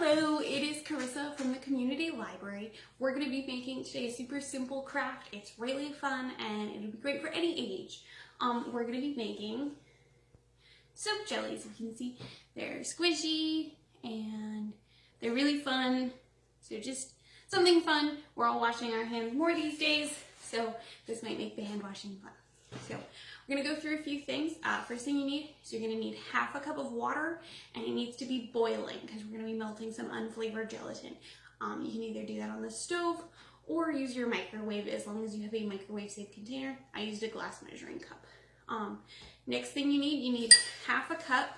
Hello, it is Carissa from the community library. We're going to be making today a super simple craft. It's really fun and it'll be great for any age. We're going to be making soap jellies. You can see they're squishy and they're really fun. So just something fun. We're all washing our hands more these days, so this might make the hand washing fun. So we're going to go through a few things. First thing you need is you're going to need half a cup of water, and it needs to be boiling because we're going to be melting some unflavored gelatin. You can either do that on the stove or use your microwave as long as you have a microwave safe container. I used a glass measuring cup. Next thing you need half a cup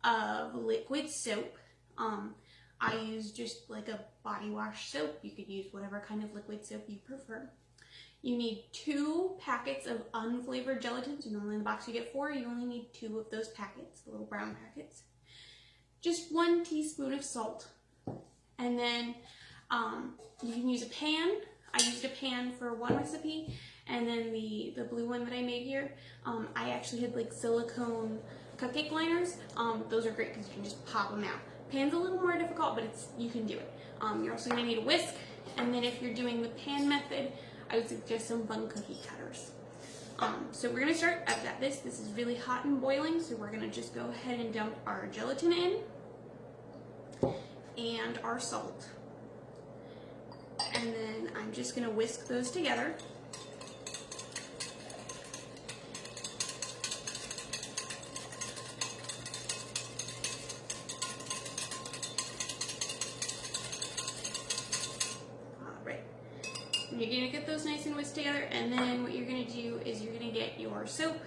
of liquid soap. I use just like a body wash soap. You could use whatever kind of liquid soap you prefer. You need 2 packets of unflavored gelatin. So normally in the box you get 4. You only need 2 of those packets, the little brown packets. Just 1 teaspoon of salt. And then you can use a pan. I used a pan for one recipe. And then the blue one that I made here, I actually had like silicone cupcake liners. Those are great because you can just pop them out. Pan's a little more difficult, but you can do it. You're also going to need a whisk. And then if you're doing the pan method, I would suggest some fun cookie cutters. So we're going to start at this. This is really hot and boiling, so we're going to just go ahead and dump our gelatin in and our salt. And then I'm just going to whisk those together. You're going to get those nice and whisked together, and then what you're going to do is you're going to get your soap,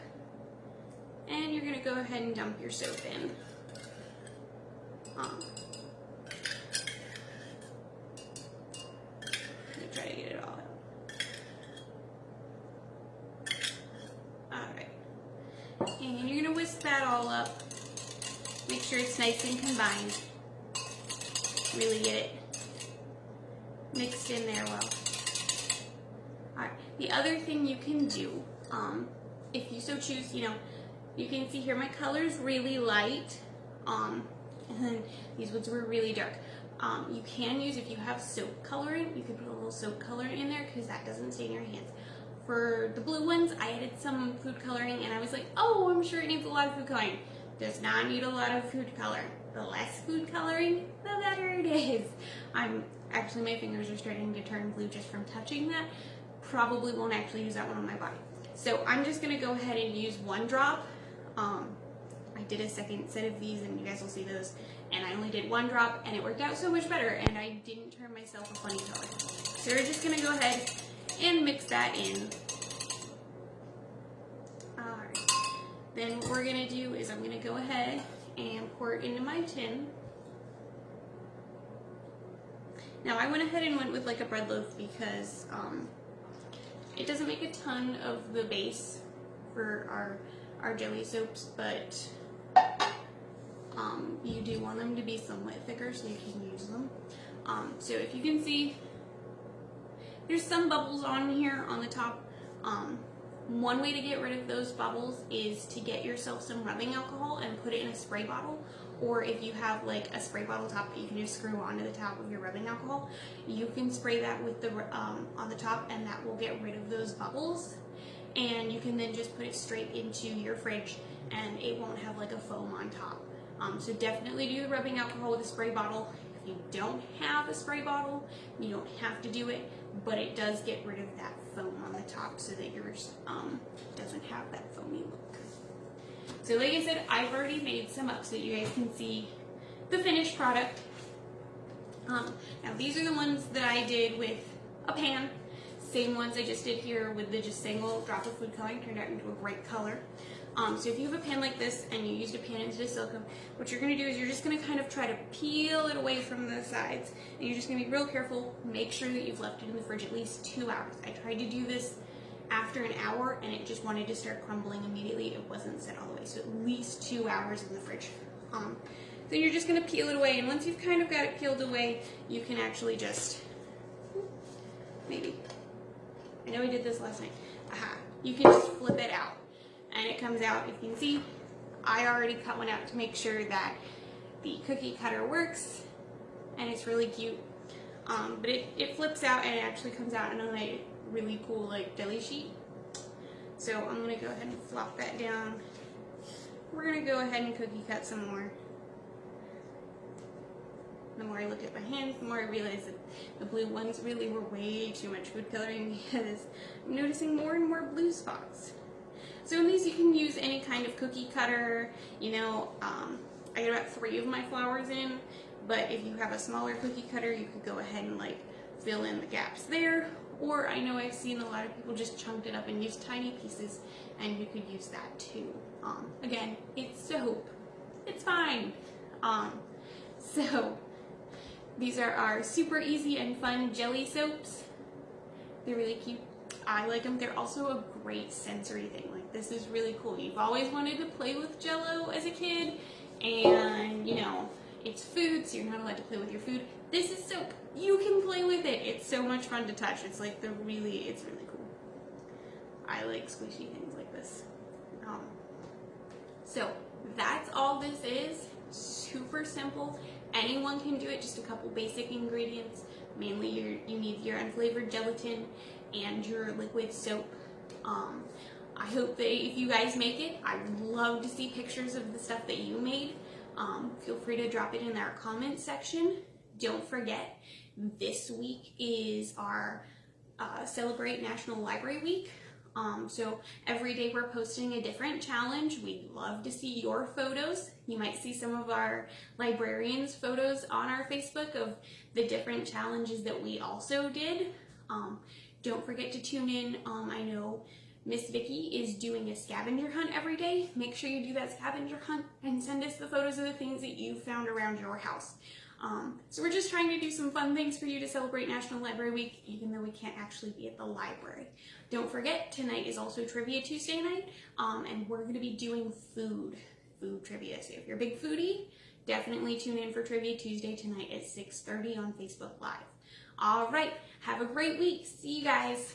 and you're going to go ahead and dump your soap in. I'm going to try to get it all out. Alright. And you're going to whisk that all up. Make sure it's nice and combined. Really get it mixed in there well. Alright, the other thing you can do, if you so choose, you can see here my color's really light, and then these ones were really dark. You can use, if you have soap coloring, you can put a little soap coloring in there because that doesn't stain your hands. For the blue ones, I added some food coloring, and I was like, oh, I'm sure it needs a lot of food coloring. Does not need a lot of food coloring. The less food coloring, the better it is. Actually, my fingers are starting to turn blue just from touching that. Probably won't actually use that one on my body. So I'm just going to go ahead and use 1 drop. I did a second set of these and you guys will see those. And I only did 1 drop and it worked out so much better and I didn't turn myself a funny color. So we're just going to go ahead and mix that in. Alright. Then what we're going to do is I'm going to go ahead and pour it into my tin. Now I went ahead and went with like a bread loaf because it doesn't make a ton of the base for our jelly soaps, but you do want them to be somewhat thicker so you can use them. So if you can see, there's some bubbles on here on the top. One way to get rid of those bubbles is to get yourself some rubbing alcohol and put it in a spray bottle. Or if you have like a spray bottle top that you can just screw onto the top of your rubbing alcohol, you can spray that with the on the top, and that will get rid of those bubbles. And you can then just put it straight into your fridge, and it won't have like a foam on top. So definitely do the rubbing alcohol with a spray bottle. If you don't have a spray bottle, you don't have to do it, but it does get rid of that foam on the top so that yours doesn't have that foamy look. So like I said, I've already made some up so that you guys can see the finished product. Now these are the ones that I did with a pan. Same ones I just did here with the just single drop of food coloring, turned out into a great color. So if you have a pan like this and you used a pan instead of silicone, what you're going to do is you're just going to kind of try to peel it away from the sides. And you're just going to be real careful. Make sure that you've left it in the fridge at least 2 hours. I tried to do this after an hour and it just wanted to start crumbling immediately. It wasn't set all the way, so at least 2 hours in the fridge. So you're just going to peel it away, and once you've kind of got it peeled away, you can actually just, maybe, I know we did this last night, you can just flip it out and it comes out. If you can see, I already cut one out to make sure that the cookie cutter works, and it's really cute. But it flips out and it actually comes out in a like really cool like deli sheet. So I'm gonna go ahead and flop that down. We're gonna go ahead and cookie cut some more. The more I look at my hands, the more I realize that the blue ones really were way too much food coloring because I'm noticing more and more blue spots. So in these you can use any kind of cookie cutter, you know, I got about 3 of my flowers in, but if you have a smaller cookie cutter, you could go ahead and like fill in the gaps there. Or I know I've seen a lot of people just chunked it up and use tiny pieces, and you could use that too. Again, it's soap. It's fine. So these are our super easy and fun jelly soaps. They're really cute. I like them. They're also a great sensory thing. Like, this is really cool. You've always wanted to play with Jell-O as a kid, and you know, it's food, so you're not allowed to play with your food. This is soap. You can play with it. It's so much fun to touch. It's like it's really cool. I like squishy things like this. So that's all this is. Super simple. Anyone can do it. Just a couple basic ingredients. Mainly you need your unflavored gelatin and your liquid soap. I hope that if you guys make it, I would love to see pictures of the stuff that you made. Feel free to drop it in our comment section. Don't forget, this week is our Celebrate National Library Week. So every day we're posting a different challenge. We'd love to see your photos. You might see some of our librarians' photos on our Facebook of the different challenges that we also did. Don't forget to tune in. I know Miss Vicky is doing a scavenger hunt every day. Make sure you do that scavenger hunt and send us the photos of the things that you found around your house. So we're just trying to do some fun things for you to celebrate National Library Week, even though we can't actually be at the library. Don't forget, tonight is also Trivia Tuesday night, and we're going to be doing food trivia. So if you're a big foodie, definitely tune in for Trivia Tuesday tonight at 6:30 on Facebook Live. All right, have a great week. See you guys.